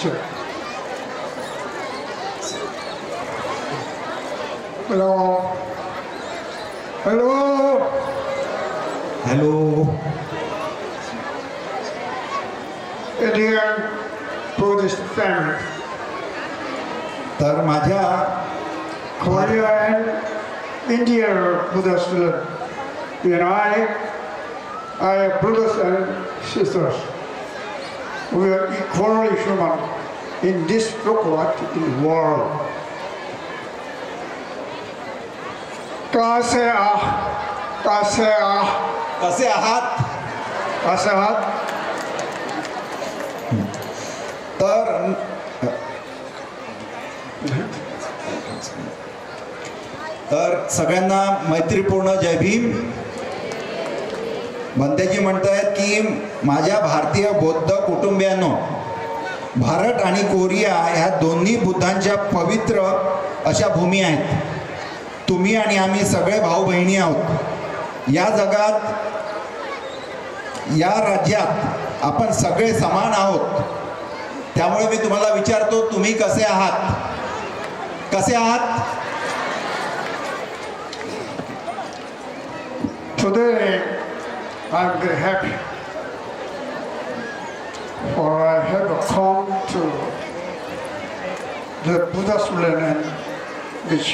teacher. Hello. Hello. Hello. Dear Buddhist family, तर माझ्या Korea and India Buddha student, you and I are brothers and sisters. We are equally human in this broken world. कसे कसे आहात? आहात? तर सगळ्यांना मैत्रीपूर्ण जय भीम. बंतेजी म्हणतायत की माझ्या भारतीय बौद्ध कुटुंबियांनो, भारत आणि कोरिया ह्या दोन्ही बुद्धांच्या पवित्र अशा भूमी आहेत. तुम्ही आणि आम्ही सगळे भाऊ बहिणी आहोत. या जगात, या राज्यात आपण सगळे समान आहोत. त्यामुळे मी तुम्हाला विचारतो, तुम्ही कसे आहात? कसे आहात? Today I'm very happy, for I have come to the Buddha's land and which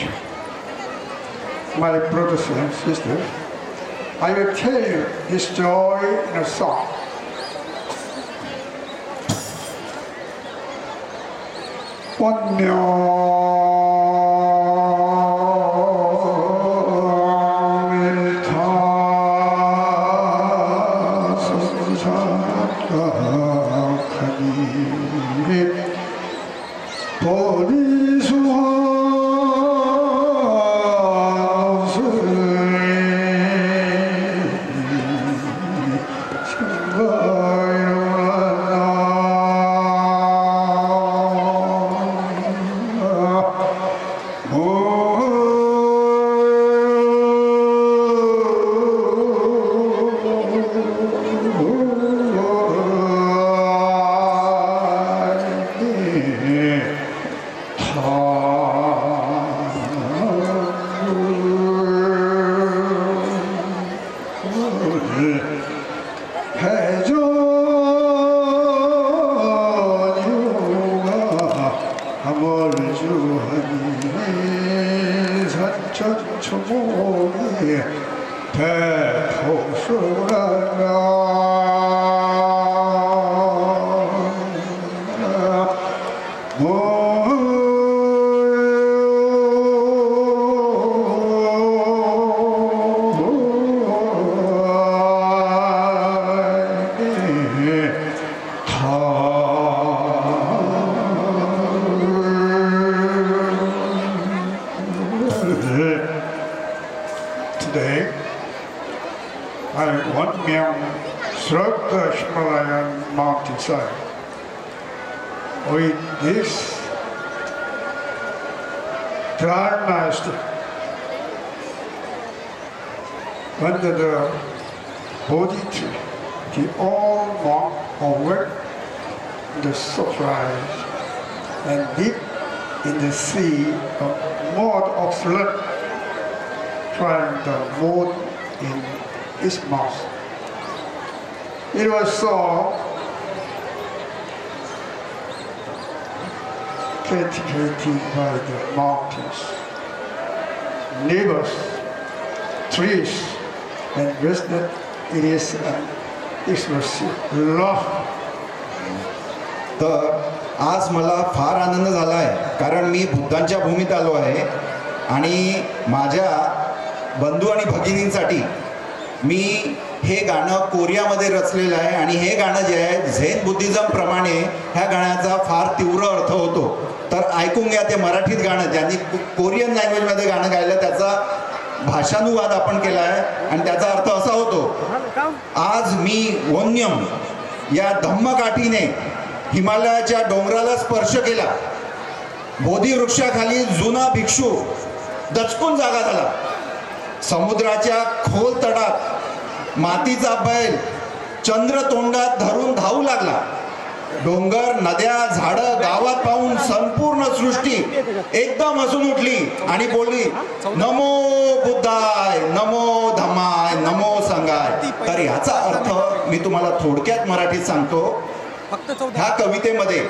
my brothers and sisters, I will tell you this story in a song. Today, I want me through the Himalayan mountainside with this dry master under the Bodhi tree, the all monk awake the surprise and deep in the sea of mud of flood, trying the mud in its mouth. It was so captivated by the mountains, neighbors, trees, and rested it is an expressive love. तर आज मला फार आनंद झाला आहे, कारण मी बुद्धांच्या भूमीत आलो आहे आणि माझ्या बंधू आणि भगिनींसाठी मी हे गाणं कोरियामध्ये रचलेलं आहे. आणि हे गाणं जे आहे झेन बुद्धिझम प्रमाणे ह्या गाण्याचा फार तीव्र अर्थ होतो. तर ऐकून घ्या ते मराठीत गाणं, ज्यांनी कोरियन लँग्वेजमध्ये गाणं गायलं त्याचा भाषानुवाद आपण केला आहे आणि त्याचा अर्थ असा होतो, आज मी वन्यम या धम्मकाठीने हिमालयाच्या डोंगराला स्पर्श केला. बोधी वृक्षाखाली जुना भिक्षू दचकून जागा झाला. समुद्राच्या खोल तडात मातीचा बैल चंद्र तोंडात धरून धावू लागला. डोंगर, नद्या, झाडं गावात पाहून संपूर्ण सृष्टी एकदम हसून उठली आणि बोलली, नमो बुद्धाय, नमो धम्माय, नमो संघाय. तर याचा अर्थ मी तुम्हाला थोडक्यात मराठीत सांगतो. ह्या कवितेमध्ये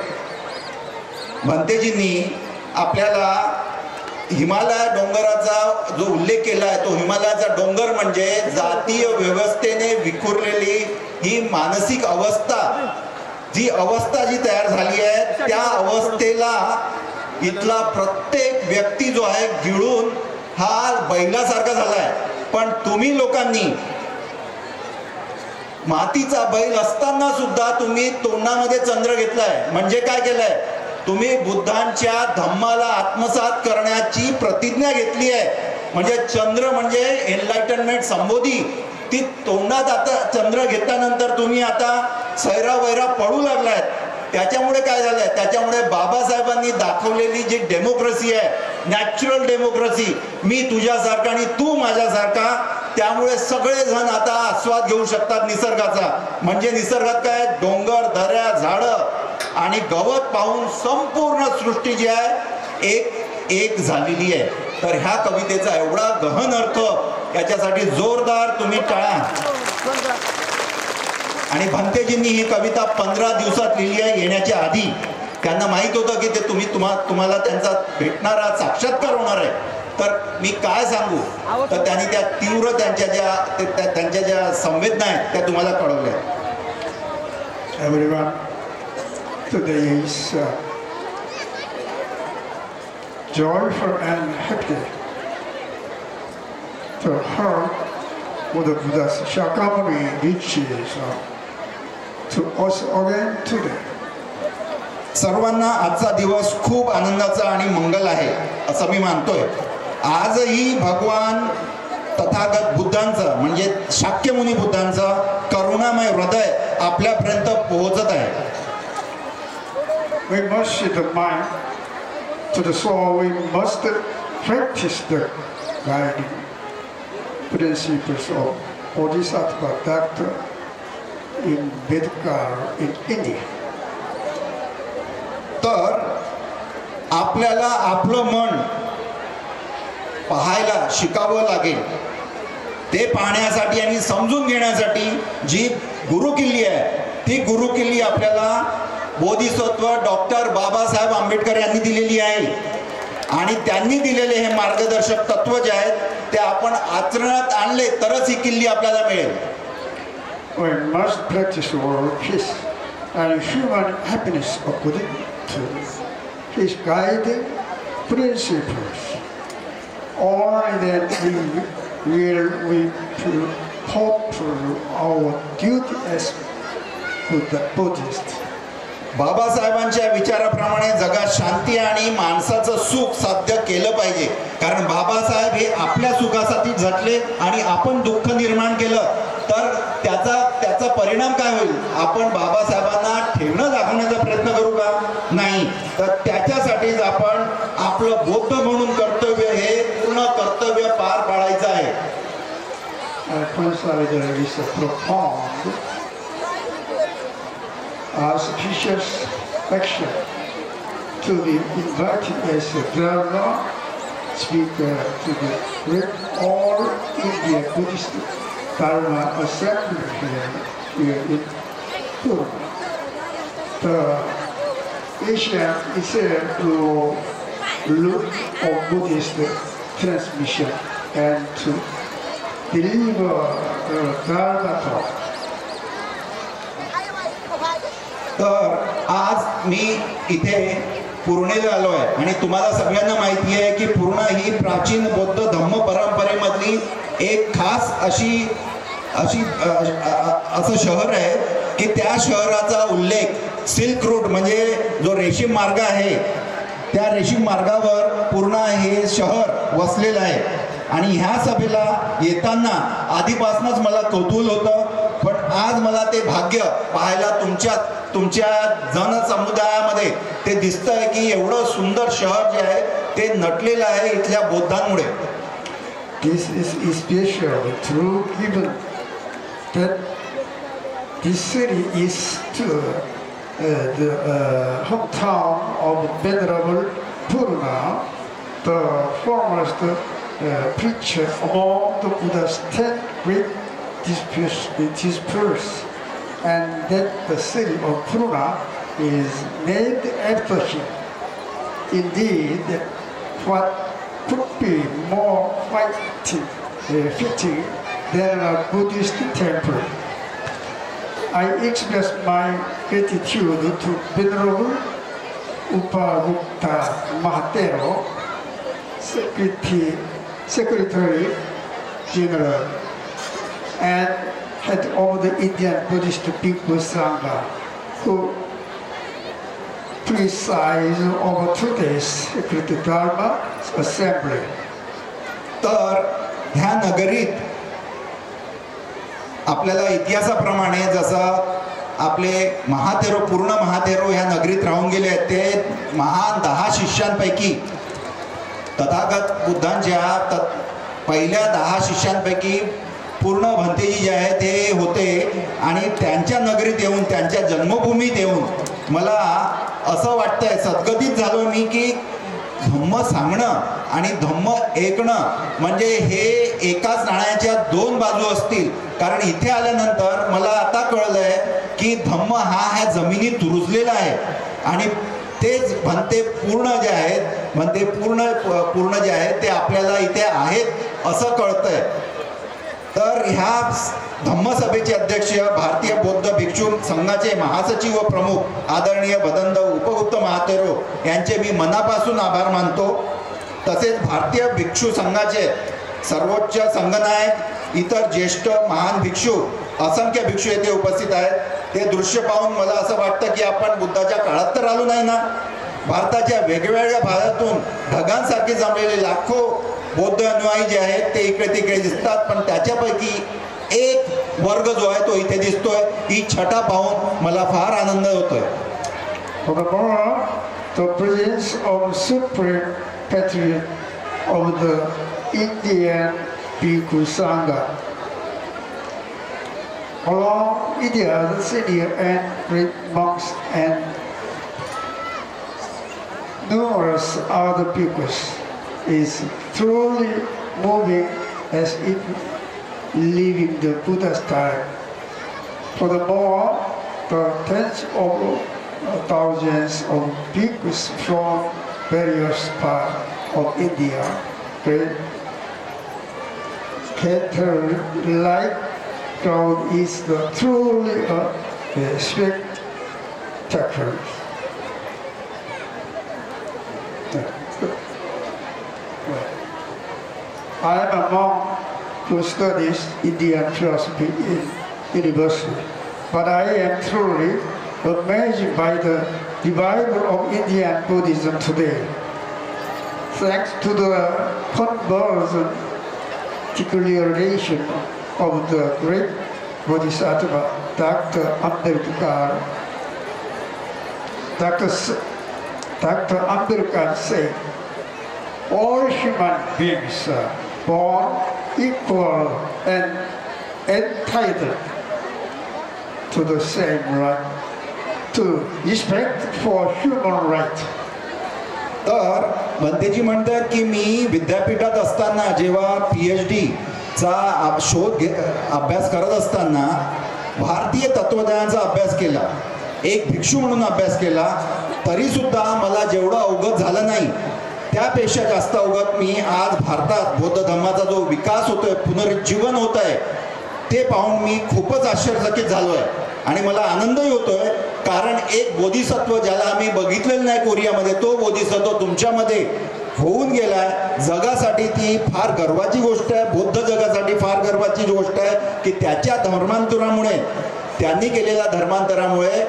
भंतेजींनी आपल्याला हिमालय डोंगराचा जो उल्लेख केला आहे, तो हिमालयाचा डोंगर म्हणजे जातीय व्यवस्थेने विखुरलेली ही मानसिक अवस्था, जी अवस्था जी तयार झाली आहे, त्या अवस्थेला इथला प्रत्येक व्यक्ती जो आहे गिळून हा बैलासारखा झालाय. पण तुम्ही लोकांनी मातीचा बैल असताना सुद्धा तुम्ही तोंडामध्ये चंद्र घेतलाय. म्हणजे काय केलंय, तुम्ही बुद्धांच्या धम्माला आत्मसात करण्याची प्रतिज्ञा घेतली आहे. म्हणजे चंद्र म्हणजे एनलाइटनमेंट संबोधी, ती तोंडात आता चंद्र घेतल्यानंतर तुम्ही आता सैरा वैरा पडू लागलाय. त्याच्यामुळे काय झालंय, त्याच्यामुळे बाबासाहेबांनी दाखवलेली जी डेमोक्रेसी आहे, नॅचरल डेमोक्रेसी, मी तुझ्यासारखा आणि तू माझ्यासारखा, त्यामुळे सगळेजण आता आस्वाद घेऊ शकतात निसर्गाचा. म्हणजे निसर्गात काय, डोंगर, दऱ्या, झाडं आणि गवत पाहून संपूर्ण सृष्टी जी आहे एक झालेली आहे. तर ह्या कवितेचा एवढा गहन अर्थ, याच्यासाठी जोरदार तुम्ही टाळ्या. आणि भंतेजींनी ही कविता 15 दिवसात लिहिली आहे. येण्याच्या आधी त्यांना माहित होतं की ते तुम्हाला त्यांचा भेटणारा साक्षात्कार होणार आहे. तर मी काय सांगू, तर त्यांनी त्या तीव्र त्यांच्या ज्या संवेदना आहेत त्या तुम्हाला कळवल्या. Everyone, today is joyful and happy to hear what the Buddha's Shakyamuni reaches to us again today. सर्वांना आजचा दिवस खूप आनंदाचा आणि मंगल आहे असं मी मानतोय. आजही भगवान तथागत बुद्धांचं म्हणजे शाक्यमुनी बुद्धांचं करुणामय हृदय आपल्यापर्यंत पोहोचत आहे. We must see the mind to the soul. We must practice the guiding principles of Bodhisattva Doctor in Vedkar in India. तर आपल्याला आपलं मन पाहायला शिकावं लागेल. ते पाहण्यासाठी आणि समजून घेण्यासाठी जी गुरुकिल्ली आहे, ती गुरुकिल्ली आपल्याला बोधिसत्व डॉक्टर बाबासाहेब आंबेडकर यांनी दिलेली आहे. आणि त्यांनी दिलेले हे मार्गदर्शक तत्व जे आहेत ते आपण आचरणात आणले तरच ही किल्ली आपल्याला मिळेल. We must practice world peace and human happiness according to his guiding principles. Only then will we fulfill our duty as Buddhists. बाबासाहेबांच्या विचाराप्रमाणे जगात शांती आणि माणसाचं सुख साध्य केलं पाहिजे. कारण बाबासाहेब हे आपल्या सुखासाठी झटले आणि आपण दुःख निर्माण केलं तर त्याचा परिणाम काय होईल. आपण बाबासाहेबांना ठेवणं दाखवण्याचा प्रयत्न करू का, नाही. तर त्याच्यासाठीच आपण आपलं बौद्ध म्हणून कर्तव्य हे पूर्ण कर्तव्य पार पाडायचं आहे. I consider this a profound auspicious action to be invited as a Dharma speaker to the great All India Buddhist Dharma Assembly here in Pune. The Asian Israel to look of Buddhist transmission and to deliver the Dharma talk. तर आज मी इथे पूर्णेला आलो आहे आणि तुम्हाला सगळ्यांना माहिती आहे की पूर्ण ही प्राचीन बौद्ध धम्म परंपरेमधली एक खास असं शहर आहे की त्या शहराचा उल्लेख सिल्क रूट म्हणजे जो रेशीम मार्ग आहे त्या रेशीम मार्गावर पूर्ण हे शहर वसलेलं आहे. आणि ह्या सभेला येताना आधीपासूनच मला कौतूहल होतं, पण आज मला ते भाग्य पाहायला तुमच्या जनसमुदायामध्ये ते दिसतंय की एवढं सुंदर शहर जे आहे ते नटलेलं आहे इथल्या बौद्धांमुळे. This is especially true given that this city is still the hometown of Venerable Purna, the foremost preacher among the Buddha's 10 great disciples, and that the city of Purna is named after him. Indeed, what could be more fitting than a Buddhist temple? I express my gratitude to Venerable Upagupta Mahatero, Secretary General and head of the Indian Buddhist Bhikkhu Sangha, who presides over today's Sacred Dharma Assembly. तर ह्या नगरीत आपल्याला इतिहासाप्रमाणे जसं आपले महाथेरो पूर्ण महाथेरो ह्या नगरीत राहून गेले आहेत, ते महान 10 शिष्यांपैकी तथागत बुद्धांच्या पहिल्या 10 शिष्यांपैकी पूर्ण भंतेजी जे आहे ते होते. आणि त्यांच्या नगरीत येऊन, त्यांच्या जन्मभूमीत येऊन मला असं वाटतंय, सद्गतीत झालो मी, की धम्म सांगणं आणि धम्म ऐकणं म्हणजे हे एकाच नाण्याच्या 2 बाजू असतील. कारण इथे आल्यानंतर मला आता कळलंय की धम्म हा ह्या जमिनीत रुजलेला आहे आणि तेच भंते पूर्ण जे आहेत, भंते पूर्ण जे आहेत ते आपल्याला इथे आहेत असं कळतंय. तर ह्या धम्मसभेचे अध्यक्ष, भारतीय बौद्ध भिक्षू संघाचे महासचिव व प्रमुख आदरणीय भदंत उपगुप्त महाथेरो यांचे मी मनापासून आभार मानतो. तसेच भारतीय भिक्षू संघाचे सर्वोच्च संघनायक, इतर ज्येष्ठ महान भिक्षू, असंख्य भिक्षू येथे उपस्थित आहेत. ते दृश्य पाहून मला असं वाटतं की आपण बुद्धाच्या काळात तर आलो नाही ना. भारताच्या वेगवेगळ्या भागातून ढगांसारखे जमलेले लाखो बौद्ध अनुयायी जे आहेत ते इकडे तिकडे दिसतात, पण त्याच्यापैकी एक वर्ग जो आहे तो इथे दिसतोय. ही छटा पाहून मला फार आनंद होतोय. Furthermore, the presence of Supreme Patriarch of the Indian Bhikkhu Sangha, along India's senior and great monks and numerous other bhikkhus, is truly moving as if living the Buddha's time. Furthermore, the tens of thousands of bhikkhus from various parts of India like crowd is truly a spectacle. I am a monk who studies Indian philosophy in university, but I am truly amazed by the revival of Indian Buddhism today. Thanks to the conversion declaration of the great Bodhisattva Dr. Ambedkar. Dr. Ambedkar said, all human beings are born equal and entitled to the same right, to respect for human right. तर भंतेजी म्हणतात की मी विद्यापीठात असताना जेव्हा PhD चा अभ्यास करत असताना भारतीय तत्वज्ञानाचा अभ्यास केला, एक भिक्षू म्हणून अभ्यास केला, तरी सुद्धा मला जेवढं अवगत झालं नाही त्यापेक्षा जास्त अवगत मी आज भारतात बौद्ध धर्माचा जो विकास होतोय, पुनरुज्जीवन होत आहे, ते पाहून मी खूपच आश्चर्यचकित झालो आहे. आणि मला आनंदही होतोय, कारण एक बोधिसत्व ज्याला आम्ही बघितलेलं नाही कोरियामध्ये, तो बोधिसत्व तुमच्यामध्ये होऊन गेलाय. जगासाठी ती फार गर्वाची गोष्ट आहे, बौद्ध जगासाठी फार गर्वाची गोष्ट आहे की त्याच्या धर्मांतरामुळे, त्यांनी केलेल्या धर्मांतरामुळे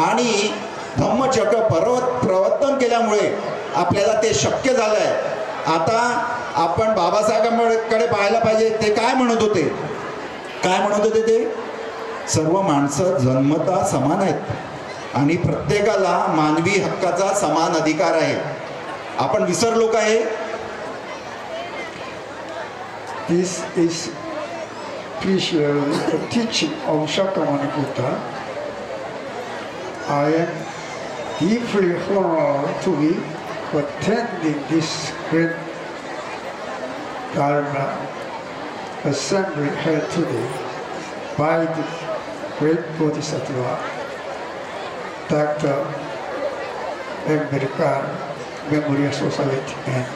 आणि धम्मचक्र प्रवर्तन केल्यामुळे आपल्याला ते शक्य झालंय. आता आपण बाबासाहेबांकडे पाहायला पाहिजे. ते काय म्हणत होते? ते सर्व माणसं जन्मतः समान आहेत आणि प्रत्येकाला मानवी हक्काचा समान अधिकार आहे. आपण विसरलो का हे? This is precisely the teaching of Shakyamuni Buddha. I am deeply honored to be attending this great Dharma assembly held today by the great Bodhisattva, Dr. Ambedkar Memorial Society and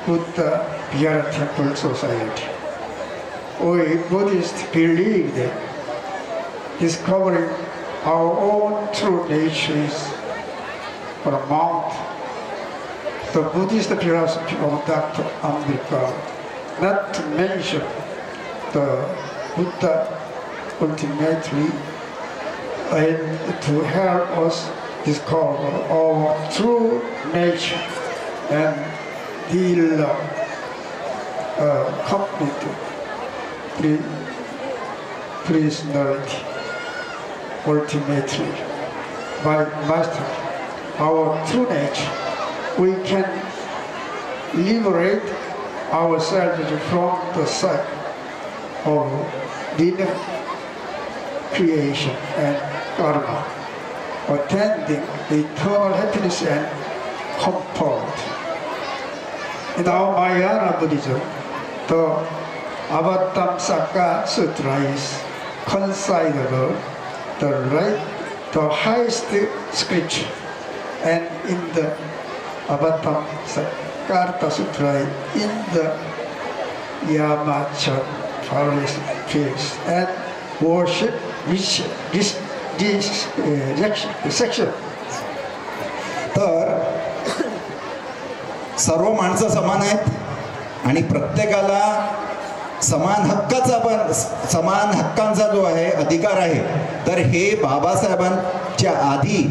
Buddha Vihara Temple Society. We Buddhists believe that discovering our own true nature is paramount. The Buddhist philosophy of Dr. Ambedkar, not to mention the Buddha ultimately, and to help us discover our true nature and deal complete personality. Ultimately, by mastering our true nature, we can liberate ourselves from the cycle of linear creation and karma, attaining eternal happiness and comfort. In our Mahayana Buddhism, the Avatamsaka Sutra is considered the highest scripture, and in the Avatamsaka Sutra, in the Yamacha Forest fields and worship this section. तर सर्व माणसं समान आहेत आणि प्रत्येकाला समान हक्कांचा जो आहे अधिकार आहे. तर हे बाबासाहेबांच्या आधी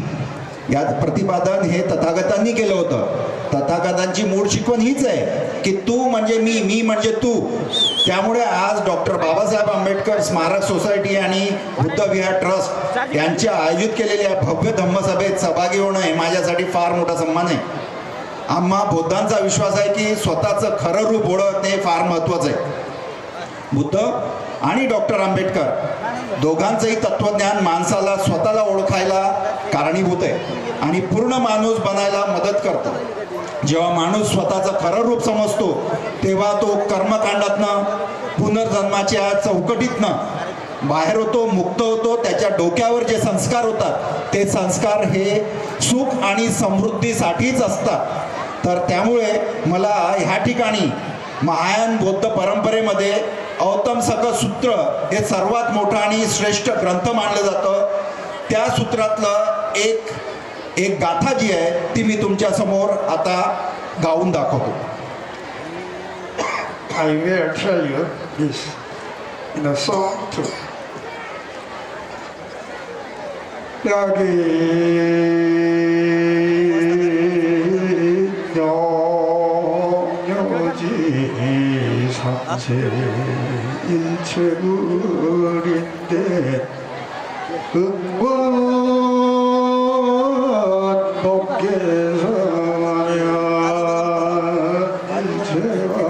या प्रतिपादन हे तथागतांनी केलं होतं. तथागतांची मूळ शिकवण हीच आहे की तू म्हणजे मी म्हणजे तू. त्यामुळे आज डॉक्टर बाबासाहेब आंबेडकर स्मारक सोसायटी आणि बुद्ध विहार ट्रस्ट यांच्या आयोजित केलेल्या भव्य धम्मसभेत सहभागी होणं हे माझ्यासाठी फार मोठा सन्मान आहे. आम्हा बौद्धांचा विश्वास आहे की स्वतःचं खरं रूप ओळखणे हे फार महत्त्वाचं आहे. बुद्ध आणि डॉक्टर आंबेडकर दोघांचंही तत्वज्ञान माणसाला स्वतःला ओळखायला कारणीभूत आहे आणि पूर्ण माणूस बनायला मदत करतं. जेव्हा माणूस स्वतःचं खरं रूप समजतो तेव्हा तो कर्मकांडातनं पुनर्जन्माच्या चौकटीतनं बाहेर होतो, मुक्त होतो. त्याच्या डोक्यावर जे संस्कार होतात ते संस्कार हे सुख आणि समृद्धीसाठीच असतात. तर त्यामुळे मला ह्या ठिकाणी महायान बौद्ध परंपरेमध्ये औतम सक सूत्र हे सर्वात मोठं आणि श्रेष्ठ ग्रंथ मानलं जातं. त्या सूत्रातलं एक गाथा जी आहे ती मी तुमच्या समोर आता गाऊन दाखवतो. I will tell you this in a song too. 산체 일체물인데 응원 복계서야 일체와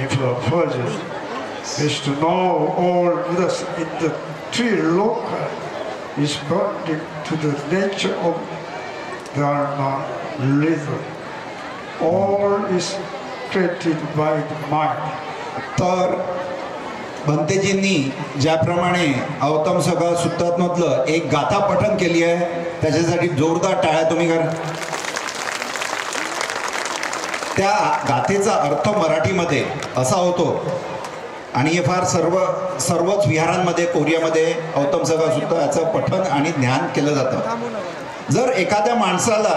If the purpose is to know all Buddhas in the three loka, responding to the nature of Dharma rhythm, all is created by the mind. तर भंतेजींनी ज्याप्रमाणे अवतम सगळं सूत्रात्मधलं एक गाथा पठण केली आहे त्याच्यासाठी जोरदार टाळ्या तुम्ही करा. त्या गाथेचा अर्थ मराठीमध्ये असा होतो आणि हे फार सर्वच विहारांमध्ये कोरियामध्ये औतम सगळं सूत्र याचं पठण आणि ज्ञान केलं जातं. जर एखाद्या माणसाला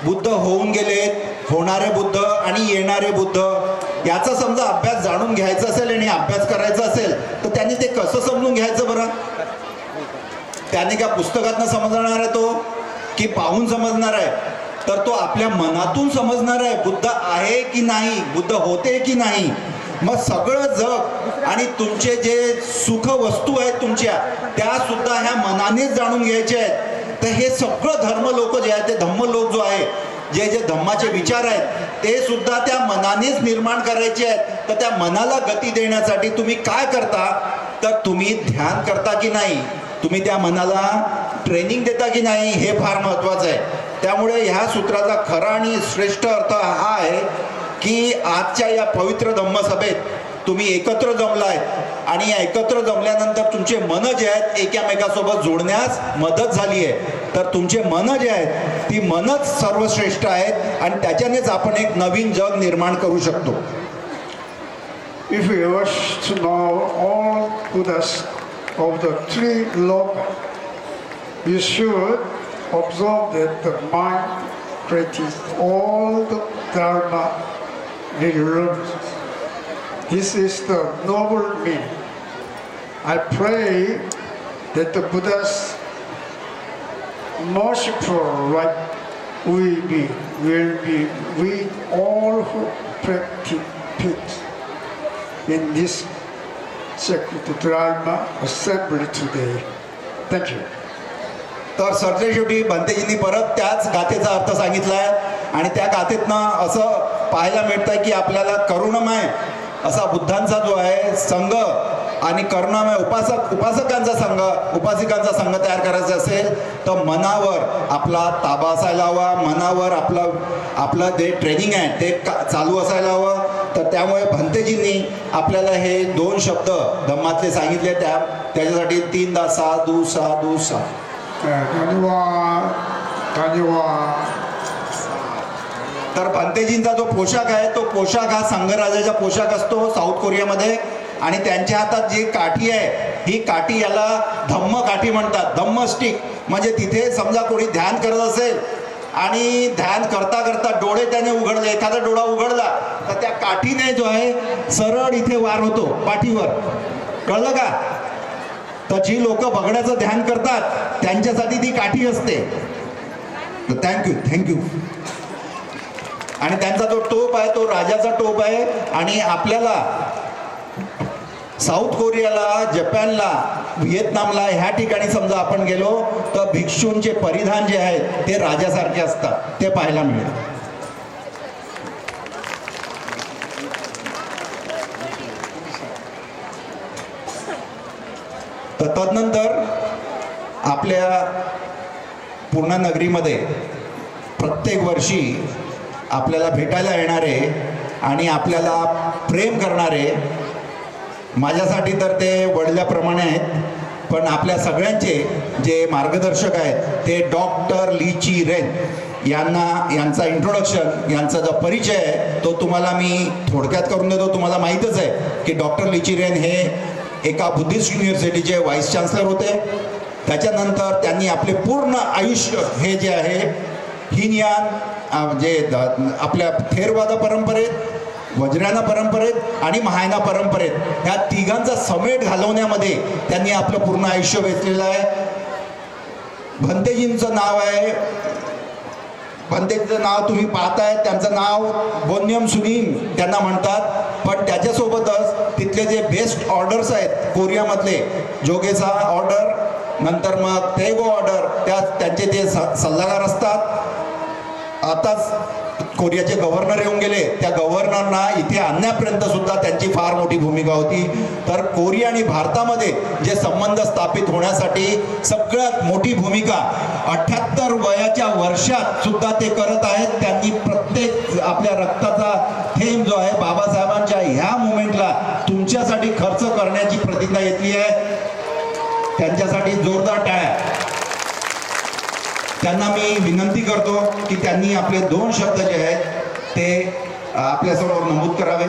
बुद्ध होऊन गेलेत, होणारे बुद्ध आणि येणारे बुद्ध याचा समजा अभ्यास जाणून घ्यायचा असेल आणि अभ्यास करायचा असेल तर त्यांनी ते कसं समजून घ्यायचं बरं? त्याने का पुस्तकातनं समजणार आहे तो की पाहून समजणार आहे? तर तो आपल्या मनातून समजणार आहे बुद्ध आहे की नाही, बुद्ध होते की नाही. मग सगळं जग आणि तुमचे जे सुख वस्तू आहेत तुमच्या, त्या सुद्धा ह्या मनानेच जाणून घ्यायचे आहेत. तर हे सगळं धर्म लोक जे आहेत, ते धम्म लोक जो आहे, जे जे धम्माचे विचार आहेत ते सुद्धा त्या मनानेच निर्माण करायचे आहेत. तर त्या मनाला गती देण्यासाठी तुम्ही काय करता? तर तुम्ही ध्यान करता की नाही, तुम्ही त्या मनाला ट्रेनिंग देता की नाही, हे फार महत्त्वाचं आहे. त्यामुळे ह्या सूत्राचा खरा आणि श्रेष्ठ अर्थ हा आहे की आजच्या या पवित्र धम्मसभेत तुम्ही एकत्र जमलाय आणि या एकत्र जमल्यानंतर तुमचे मन जे आहेत एकमेकासोबत जोडण्यास मदत झाली आहे. तर तुमचे मन जे आहेत ती मनच सर्वश्रेष्ठ आहेत आणि त्याच्यानेच आपण एक नवीन जग निर्माण करू शकतो. If you wish to know all Buddhas of the three loka, you should observe that the mind practices all the dharma religions. This is the noble meaning. I pray that the Buddha's merciful right will be with all who practice in this sacred Dharma assembly today. Thank you. तर सरतेशेवटी भंतेजींनी परत त्याच गाथेचा अर्थ सांगितलाय आणि त्या गाथेतनं असं पाहायला मिळतं की आपल्याला करुणमय असा बुद्धांचा जो आहे संघ आणि करुणामय उपासकांचा संघ, उपासिकांचा संघ तयार करायचा असेल तर मनावर आपला ताबा असायला हवा, मनावर आपलं जे ट्रेनिंग आहे ते चालू असायला हवं. तर त्यामुळे भंतेजींनी आपल्याला हे 2 शब्द धम्मातले सांगितले, त्याच्यासाठी 3दा साधू साधू साधू. धन्यवाद धन्यवाद. तर भंतेजींचा जो पोशाख आहे तो पोशाख हा संघराजाचा पोशाख असतो साऊथ कोरियामध्ये आणि त्यांच्या हातात जी काठी आहे ही काठी याला धम्म काठी म्हणतात. धम्म स्टिक म्हणजे तिथे समजा कोणी ध्यान करत असेल आणि ध्यान करता करता डोळे त्याने उघडले, एखादा डोळा उघडला तर त्या काठीने जो आहे सरळ इथे वार होतो पाठीवर, कळलं का? तर जी लोक बघण्याचं ध्यान करतात त्यांच्यासाठी ती काठी असते. थँक्यू. आणि त्यांचा जो टोप आहे तो राजाचा टोप आहे. आणि आपल्याला साऊथ कोरियाला, जपानला, व्हिएतनामला ह्या ठिकाणी समजा आपण गेलो तर भिक्षूंचे परिधान जे आहेत ते राजासारखे असतात, ते पाहायला मिळेल. तर तदनंतर आपल्या पूर्ण नगरीमध्ये प्रत्येक वर्षी आपल्याला भेटायला येणारे आणि आपल्याला प्रेम करणारे, माझ्यासाठी तर ते वडिलाप्रमाणे आहेत, पण आपल्या सगळ्यांचे जे मार्गदर्शक आहेत ते डॉक्टर लीची रेन यांचा इंट्रोडक्शन, यांचा जो परिचय आहे तो तुम्हाला मी थोडक्यात करून देतो. तुम्हाला माहीतच आहे की डॉक्टर लीची रेन हे एका बुद्धिस्ट युनिव्हर्सिटीचे व्हाईस चान्सलर होते. त्याच्यानंतर त्यांनी आपले पूर्ण आयुष्य हे जे आहे हिनयान जे आपल्या थेरवादा परंपरेत, वज्रायना परंपरेत आणि महायाना परंपरेत ह्या तिघांचा समेट घालवण्यामध्ये त्यांनी आपलं पूर्ण आयुष्य वेचलेलं आहे. भंतेजींचं नाव आहे, भंतेजींचं नाव तुम्ही पाहताय, त्यांचं नाव बोन्यम सुनीम त्यांना म्हणतात. पण त्याच्यासोबतच तिथले जे बेस्ट ऑर्डर्स आहेत कोरियामधले, जोगेसा ऑर्डर, नंतर मग तेगो ऑर्डर, त्यांचे ते सल्लागार असतात. आताच कोरियाचे गव्हर्नर येऊन गेले, त्या गव्हर्नरना इथे आणण्यापर्यंत सुद्धा त्यांची फार मोठी भूमिका होती. तर कोरिया आणि भारतामध्ये जे संबंध स्थापित होण्यासाठी सगळ्यात मोठी भूमिका 78 वयाच्या वर्षात सुद्धा ते करत आहेत. त्यांनी प्रत्येक आपल्या रक्ताचा थेंब जो आहे बाबासाहेबांच्या ह्या मुवमेंटला तुमच्यासाठी खर्च करण्याची प्रतिज्ञा घेतली आहे. त्यांच्यासाठी जोरदार टाळ्या. त्यांना मी विनंती करतो की त्यांनी आपले 2 शब्द जे आहेत ते आपल्यासमोर नमूद करावेत.